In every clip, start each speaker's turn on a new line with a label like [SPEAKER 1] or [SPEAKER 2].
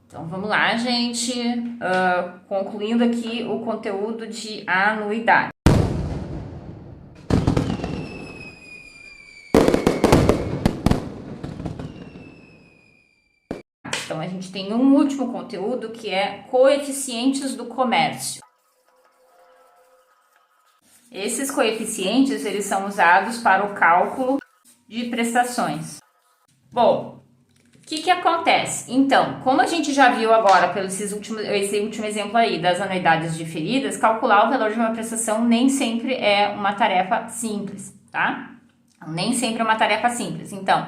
[SPEAKER 1] Então vamos lá, gente, concluindo aqui o conteúdo de anuidade. Então a gente tem um último conteúdo que é coeficientes do comércio. Esses coeficientes eles são usados para o cálculo de prestações. Bom, o que acontece? Então, como a gente já viu agora pelo esse último exemplo aí das anuidades diferidas, calcular o valor de uma prestação nem sempre é uma tarefa simples, tá? Nem sempre é uma tarefa simples. Então,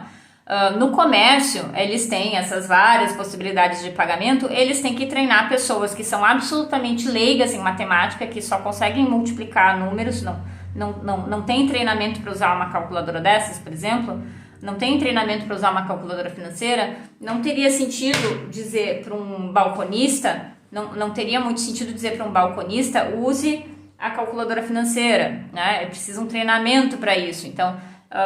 [SPEAKER 1] no comércio, eles têm essas várias possibilidades de pagamento, eles têm que treinar pessoas que são absolutamente leigas em matemática, que só conseguem multiplicar números, não tem treinamento para usar uma calculadora dessas, por exemplo, não tem treinamento para usar uma calculadora financeira, não teria sentido dizer para um balconista, não teria muito sentido dizer para um balconista, use a calculadora financeira, né? É preciso um treinamento para isso. Então,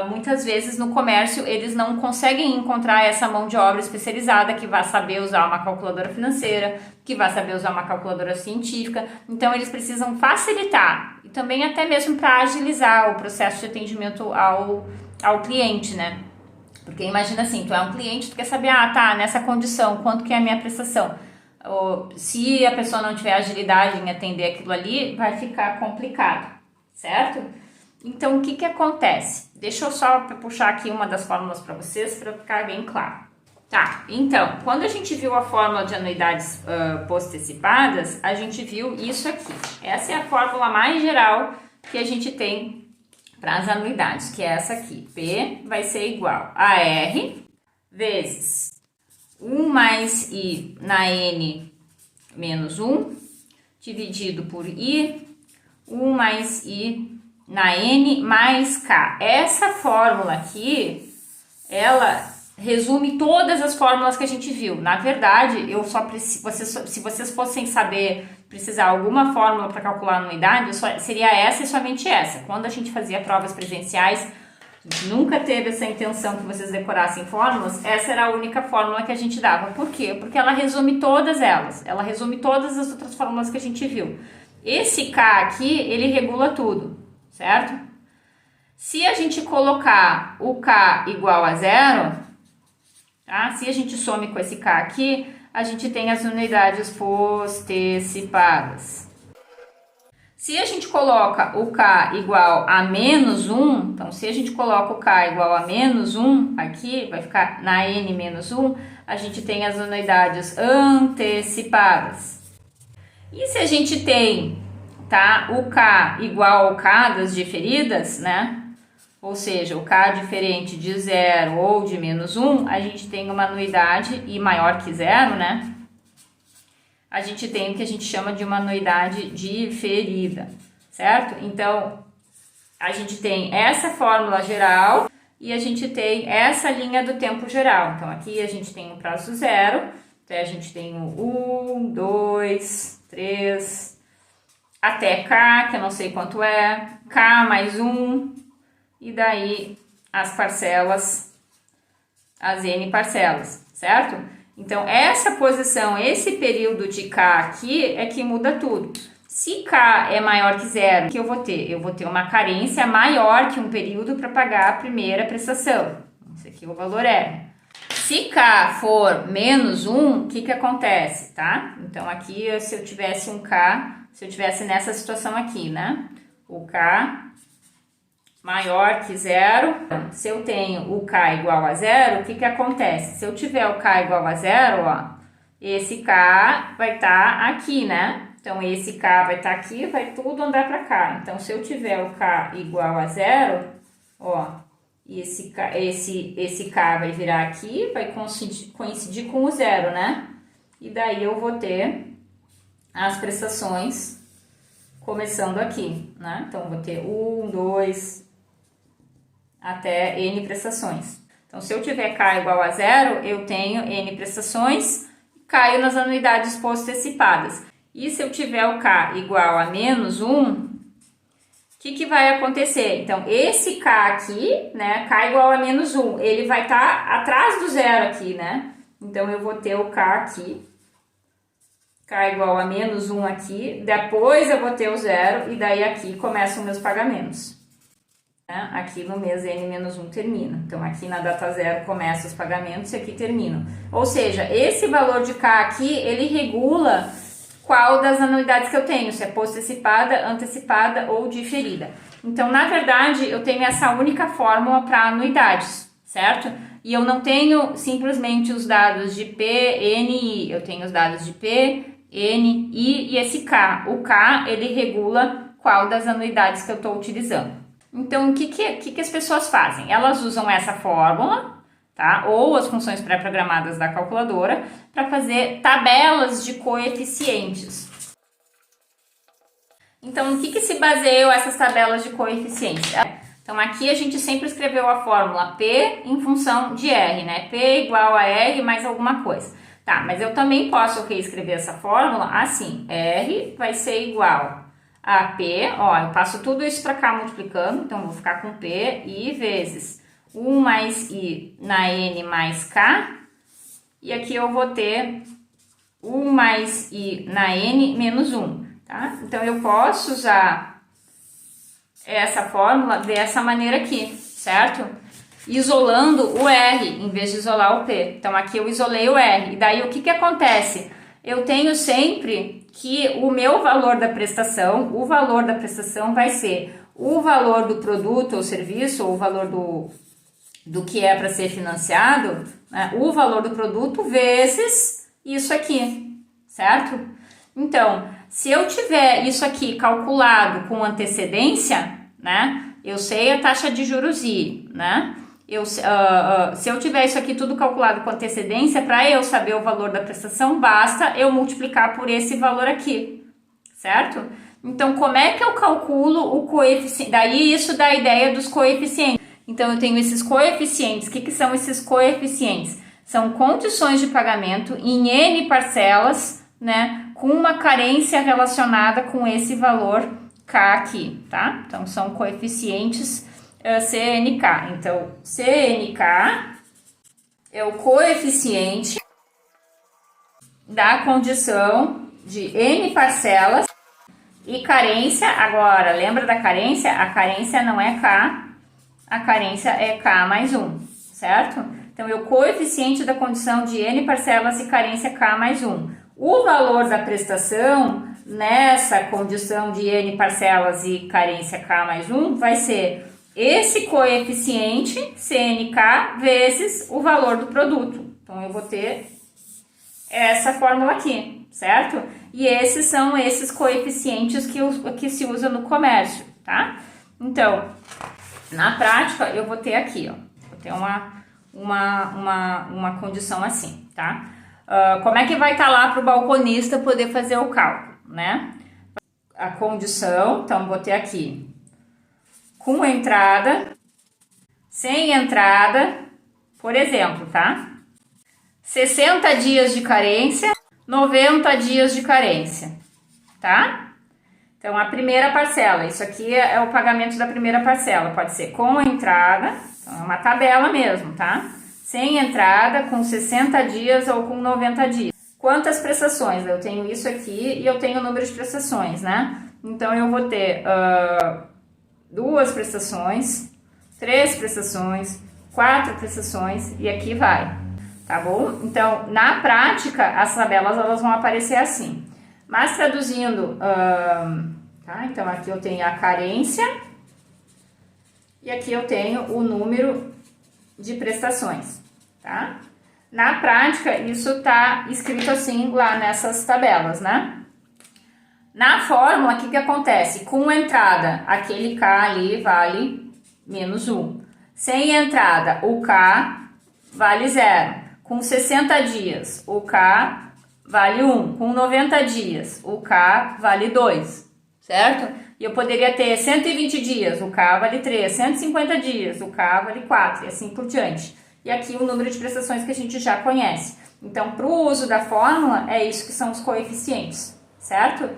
[SPEAKER 1] muitas vezes no comércio eles não conseguem encontrar essa mão de obra especializada que vai saber usar uma calculadora financeira, que vai saber usar uma calculadora científica. Então, eles precisam facilitar e também até mesmo para agilizar o processo de atendimento ao cliente, né? Porque imagina assim, tu é um cliente, tu quer saber, tá, nessa condição, quanto que é a minha prestação? Se a pessoa não tiver agilidade em atender aquilo ali, vai ficar complicado, certo? Então, o que acontece? Deixa eu só puxar aqui uma das fórmulas para vocês, para ficar bem claro. Tá, então, quando a gente viu a fórmula de anuidades postecipadas, a gente viu isso aqui. Essa é a fórmula mais geral que a gente tem para as anuidades, que é essa aqui. P vai ser igual a R vezes 1 mais I na N menos 1, dividido por I, 1 mais I na N mais K. Essa fórmula aqui, ela resume todas as fórmulas que a gente viu. Na verdade, eu só se vocês fossem precisar alguma fórmula para calcular a anuidade, seria essa e somente essa. Quando a gente fazia provas presenciais, a gente nunca teve essa intenção que vocês decorassem fórmulas, essa era a única fórmula que a gente dava. Por quê? Porque ela resume todas elas, ela resume todas as outras fórmulas que a gente viu. Esse K aqui, ele regula tudo, certo? Se a gente colocar o K igual a zero, tá? Se a gente some com esse K aqui, a gente tem as unidades postecipadas. Se a gente coloca o K igual a menos 1, então se a gente coloca o K igual a menos 1 aqui, vai ficar na N menos 1, a gente tem as unidades antecipadas. E se a gente tem, tá, o K igual ao K das diferidas, né? Ou seja, o K diferente de 0 ou de menos 1, a gente tem uma anuidade e maior que 0, né? A gente tem o que a gente chama de uma anuidade diferida, certo? Então, a gente tem essa fórmula geral e a gente tem essa linha do tempo geral. Então, aqui a gente tem o prazo 0, então a gente tem o 1, 2, 3, até K, que eu não sei quanto é, K mais 1, e daí as parcelas, as N parcelas, certo? Então, essa posição, esse período de K aqui é que muda tudo. Se K é maior que 0, o que eu vou ter? Eu vou ter uma carência maior que um período para pagar a primeira prestação. Esse aqui é o valor R. Se K for menos 1, o que acontece, tá? Então, aqui, se eu tivesse um K, se eu tivesse nessa situação aqui, né? O K maior que 0, se eu tenho o K igual a 0, o que acontece? Se eu tiver o K igual a 0, ó, esse K vai estar aqui, né? Então, esse K vai estar aqui, vai tudo andar para cá. Então, se eu tiver o K igual a 0, ó, esse K vai virar aqui, vai coincidir com o 0, né? E daí eu vou ter as prestações começando aqui, né? Então, vou ter 1, 2, até N prestações. Então, se eu tiver K igual a 0, eu tenho N prestações, caio nas anuidades postecipadas. E se eu tiver o K igual a menos 1, o que vai acontecer? Então, esse K aqui, né, K igual a menos 1, ele vai estar atrás do 0 aqui, né? Então, eu vou ter o K aqui, K igual a menos 1 aqui, depois eu vou ter o 0 e daí aqui começam meus pagamentos. Aqui no mês N-1 termina. Então, aqui na data 0 começa os pagamentos e aqui terminam. Ou seja, esse valor de K aqui, ele regula qual das anuidades que eu tenho, se é postecipada, antecipada ou diferida. Então, na verdade, eu tenho essa única fórmula para anuidades, certo? E eu não tenho simplesmente os dados de P, N, I. Eu tenho os dados de P, N, I e esse K. O K, ele regula qual das anuidades que eu estou utilizando. Então, o que as pessoas fazem? Elas usam essa fórmula, tá? Ou as funções pré-programadas da calculadora para fazer tabelas de coeficientes. Então, no que se baseiam essas tabelas de coeficientes? Então, aqui a gente sempre escreveu a fórmula P em função de R, né? P igual a R mais alguma coisa. Tá, mas eu também posso reescrever essa fórmula assim. R vai ser igual a P, ó, eu passo tudo isso para cá multiplicando, então vou ficar com P, I vezes 1 mais I na N mais K, e aqui eu vou ter 1 mais I na N menos 1, tá? Então, eu posso usar essa fórmula dessa maneira aqui, certo? Isolando o R, em vez de isolar o P. Então, aqui eu isolei o R, e daí o que acontece? Eu tenho sempre que o meu valor da prestação, o valor da prestação vai ser o valor do produto ou serviço, ou o valor do que é para ser financiado, né? O valor do produto vezes isso aqui, certo? Então, se eu tiver isso aqui calculado com antecedência, né? Eu sei a taxa de juros I, né? Se eu tiver isso aqui tudo calculado com antecedência, para eu saber o valor da prestação, basta eu multiplicar por esse valor aqui, certo? Então, como é que eu calculo o coeficiente? Daí isso dá a ideia dos coeficientes. Então, eu tenho esses coeficientes. O que são esses coeficientes? São condições de pagamento em N parcelas, né? Com uma carência relacionada com esse valor K aqui, tá? Então, são coeficientes CNK. Então, CNK é o coeficiente da condição de N parcelas e carência. Agora, lembra da carência? A carência não é K, a carência é K mais 1, certo? Então, é o coeficiente da condição de N parcelas e carência K mais 1. O valor da prestação nessa condição de N parcelas e carência K mais 1 vai ser esse coeficiente, CNK, vezes o valor do produto. Então, eu vou ter essa fórmula aqui, certo? E esses são esses coeficientes que se usa no comércio, tá? Então, na prática, eu vou ter aqui, ó, vou ter uma condição assim, tá? Como é que vai estar lá para o balconista poder fazer o cálculo, né? A condição, então, vou ter aqui com entrada, sem entrada, por exemplo, tá? 60 dias de carência, 90 dias de carência, tá? Então, a primeira parcela, isso aqui é o pagamento da primeira parcela, pode ser com entrada, então é uma tabela mesmo, tá? Sem entrada, com 60 dias ou com 90 dias. Quantas prestações? Eu tenho isso aqui e eu tenho o número de prestações, né? Então, eu vou ter 2 prestações, 3 prestações, 4 prestações e aqui vai, tá bom? Então, na prática, as tabelas elas vão aparecer assim. Mas traduzindo, tá? Então, aqui eu tenho a carência e aqui eu tenho o número de prestações, tá? Na prática, isso tá escrito assim lá nessas tabelas, né? Na fórmula, o que acontece? Com entrada, aquele K ali vale menos 1. Sem entrada, o K vale 0. Com 60 dias, o K vale 1. Com 90 dias, o K vale 2, certo? E eu poderia ter 120 dias, o K vale 3. 150 dias, o K vale 4, e assim por diante. E aqui o número de prestações que a gente já conhece. Então, para o uso da fórmula, é isso que são os coeficientes, certo?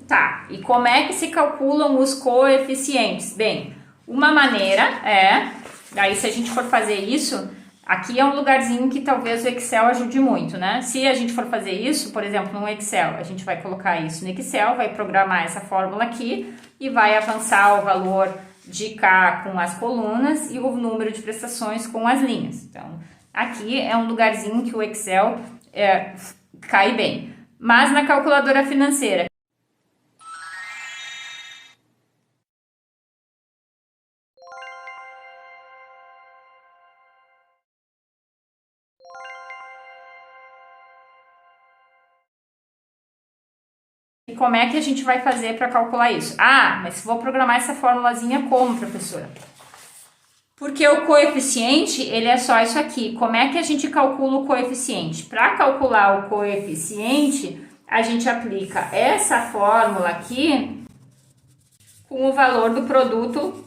[SPEAKER 1] Tá, e como é que se calculam os coeficientes? Bem, uma maneira é, daí se a gente for fazer isso, Aqui é um lugarzinho que talvez o Excel ajude muito, né? Se a gente for fazer isso, por exemplo, no Excel, a gente vai colocar isso no Excel, vai programar essa fórmula aqui e vai avançar o valor de K com as colunas e o número de prestações com as linhas. Então, aqui é um lugarzinho que o Excel cai bem. Mas na calculadora financeira, e como é que a gente vai fazer para calcular isso? Ah, mas vou programar essa formulazinha como, professora? Porque o coeficiente, ele é só isso aqui. Como é que a gente calcula o coeficiente? Para calcular o coeficiente, a gente aplica essa fórmula aqui com o valor do produto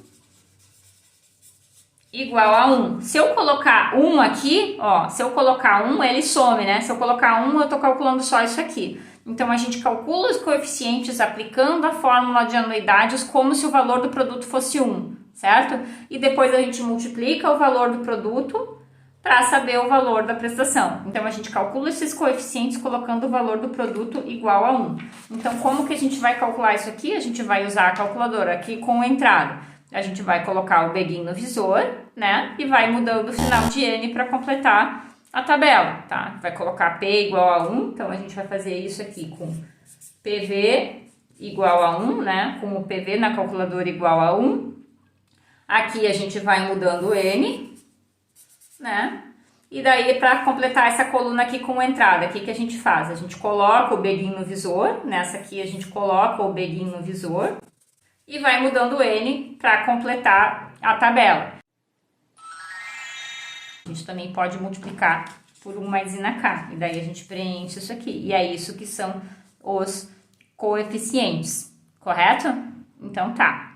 [SPEAKER 1] igual a 1. Se eu colocar 1 aqui, ó, se eu colocar 1, ele some, né? Se eu colocar 1, eu tô calculando só isso aqui. Então, a gente calcula os coeficientes aplicando a fórmula de anuidades como se o valor do produto fosse 1, certo? E depois a gente multiplica o valor do produto para saber o valor da prestação. Então, a gente calcula esses coeficientes colocando o valor do produto igual a 1. Então, como que a gente vai calcular isso aqui? A gente vai usar a calculadora aqui com entrada. A gente vai colocar o begin no visor, né? E vai mudando o final de N para completar a tabela, tá? Vai colocar P igual a 1, então a gente vai fazer isso aqui com PV igual a 1, né? Com o PV na calculadora igual a 1. Aqui a gente vai mudando o N, né? E daí, para completar essa coluna aqui com entrada, o que que a gente faz? A gente coloca o begin no visor, nessa aqui a gente coloca o begin no visor e vai mudando o N para completar a tabela. A gente também pode multiplicar por 1 mais I na K, e daí a gente preenche isso aqui. E é isso que são os coeficientes, correto? Então tá.